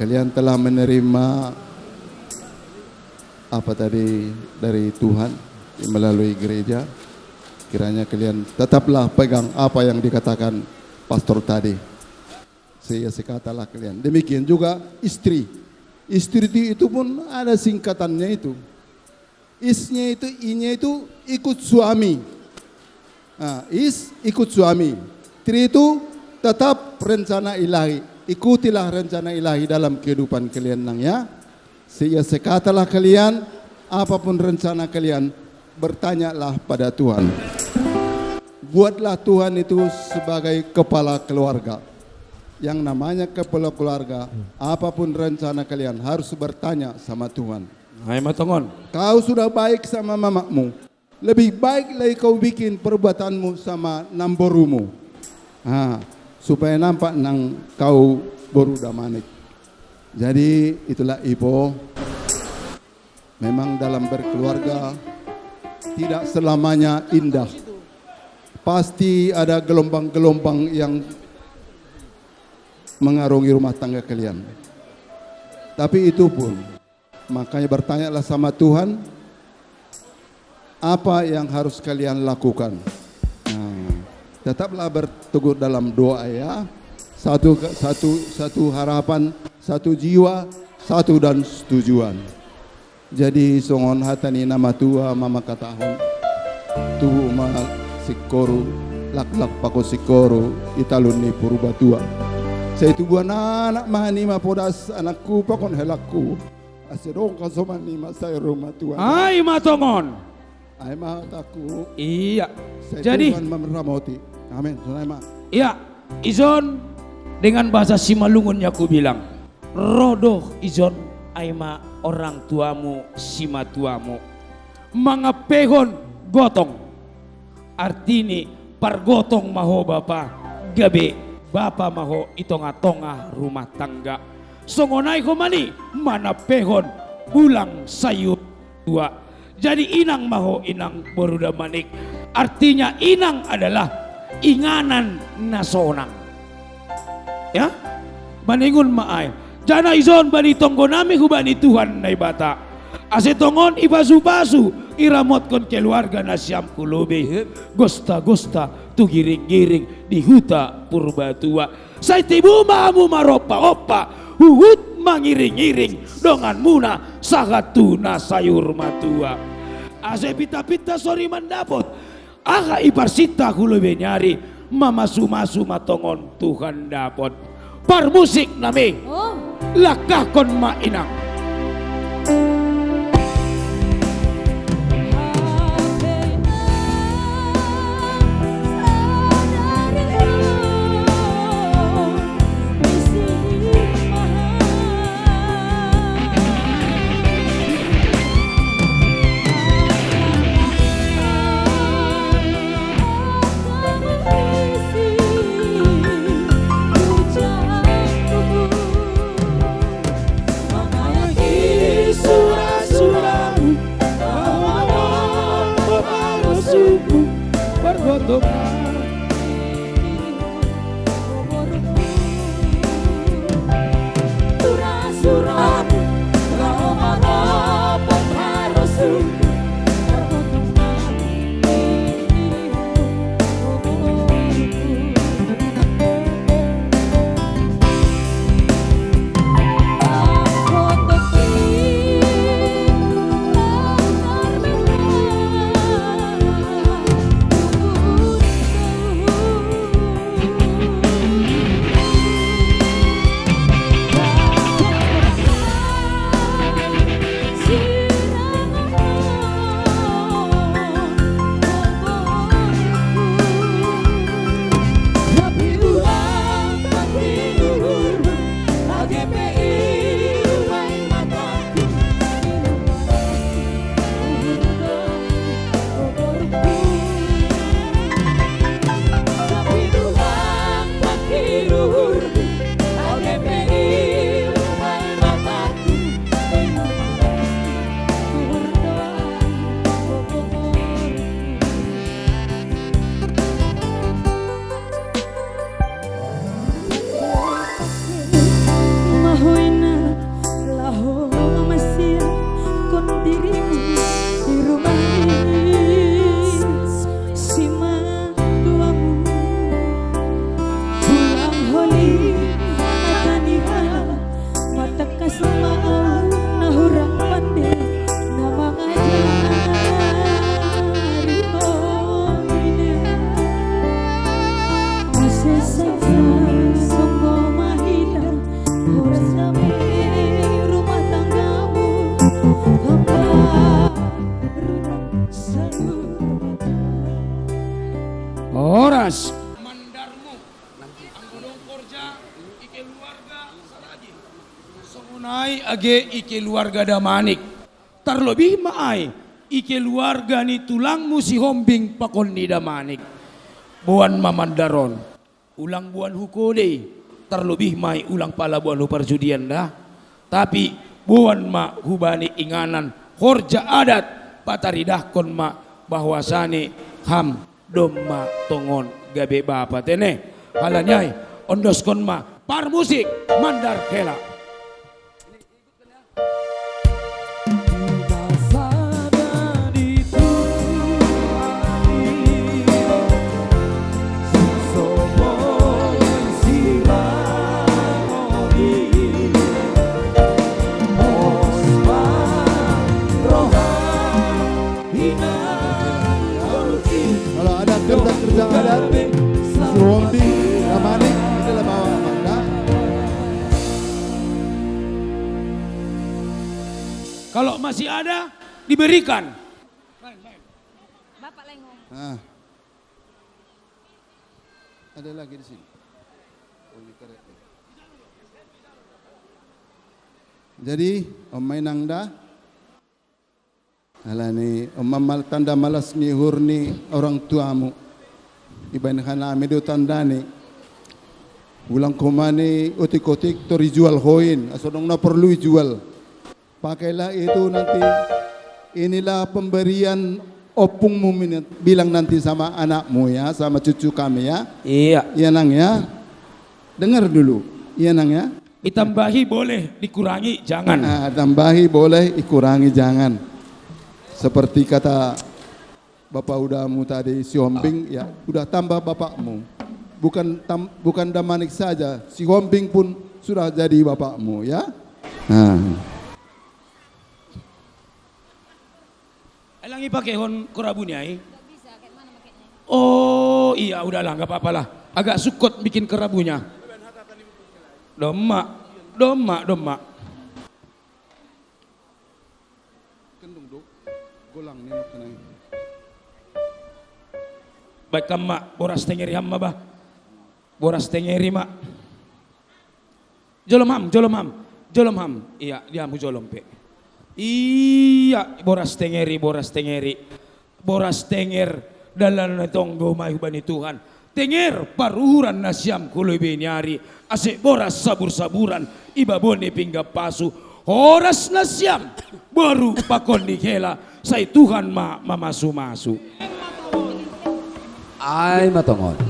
kalian telah menerima apa tadi dari Tuhan melalui gereja, kiranya kalian tetaplah pegang apa yang dikatakan pastor tadi. Saya katalah kalian. Demikian juga istri. Istri itu pun ada singkatannya itu. Isnya itu, inya itu ikut suami. Nah, is ikut suami. Tri itu tetap rencana ilahi. Ikutilah rencana ilahi dalam kehidupan kalian nang ya. Sehingga sekatalah kalian, apapun rencana kalian, bertanyalah pada Tuhan. Buatlah Tuhan itu sebagai kepala keluarga. Yang namanya kepala keluarga, apapun rencana kalian harus bertanya sama Tuhan. Hai matongon. Kau sudah baik sama mamamu, lebih baik lagi kau bikin perbuatanmu sama namborumu. Supaya nampak nang kau boru damanik. Jadi itulah Ipo. Memang dalam berkeluarga tidak selamanya indah. Pasti ada gelombang-gelombang yang mengarungi rumah tangga kalian. Tapi itu pun, makanya bertanyalah sama Tuhan, apa yang harus kalian lakukan. Tetaplah berteguh dalam doa ya. Satu harapan, satu jiwa, satu dan tujuan. Jadi songon hatani nama tua mama katahon. Tu ma sikoru lak pako sikoru italun ni purba tua. Saya itu buat anak mahani ma podas anakku pakon helakku. Asidong kasoman ni saya rumah tua. Hai matongon. Ai mataku. Iya. Saya Jadi Tuhan memeramoti. Amin. Sunai iya, izon dengan bahasa Simalungunnya aku bilang, rodoh izon aima orang tuamu sima tuamu mangapehon gotong artini pargotong maho bapa gabe bapa maho itonga-tonga rumah tangga songonai komani mana pehon ulang sayur tua jadi inang maho inang boruda manik artinya inang adalah inganan nasonang ya maningun maay jana izon bani tonggo nami hubani Tuhan na ibata asetongon ibasu-basu iramot kon keluarga na siyam kulubi gosta-gosta tu giring-giring di huta purba tua say tibu mamu maropa-opa huhut mangiring-iring dongan muna sagatuna sayur matua ase pita-pita sori mandapot aga iparsita kulubi nyari mamasu-masu matongon Tuhan dapot par musik nami lakah kon mainang Yesus Nai age ike keluarga damanik. Terlebih maai ike keluarga ni tulang musi hombing pakon ni damanik. Buan mamandaron. Ulang buan hukode. Terlebih mai ulang pala buan hu perjudian dah. Tapi buan ma hubani inganan horja adat pataridah kon ma bahwasane ham domma tongon gabe bapa tene halanyai ondos kon ma par musik mandar kela. Kalau ada kerja adat, suami, damanik, itulah bawa mangga. Kalau masih ada diberikan. Bapak Lengong. Ah. Ada lagi di sini. Oh, ini karet. Jadi, Om Mainangda, alani mamal tanda malas ngihur ni orang tuamu iban kami do tandani ulang komani otik-otik tori jual hoin asodong na perlu jual pakailah itu nanti inilah pemberian opungmu bilang nanti sama anakmu ya sama cucu kami ya iya nang ya dengar dulu iya nang ya Ditambahi boleh dikurangi jangan tambahi boleh dikurangi jangan. Seperti kata bapak udamu tadi si Hombing ya udah tambah bapakmu bukan damanik saja si Hombing pun sudah jadi bapakmu ya. Elangi pakai hon kerabunya Gak bisa, kayak mana makainya? Oh iya udahlah nggak apa-apa lah agak sukot bikin kerabunya. Doma. Golang ni nak kenai. Baik mak boras tengeri hamma bah. Boras tengeri mak. Jolom ham. Iya dia mu jolom pe. Iya boras tengeri. Boras tenger dalam tonggo mai bani Tuhan. Tenger paruhuran nasyam kuloy benyari. Asik boras sabur-saburan iba bone pingga pasu. Horas nasyam baru pakon dikela. Say Tuhan masu. Ay matongon.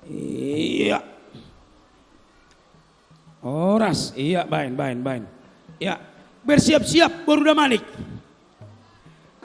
Iya. Oras, iya bain. Ya, bersiap-siap baru udah manik.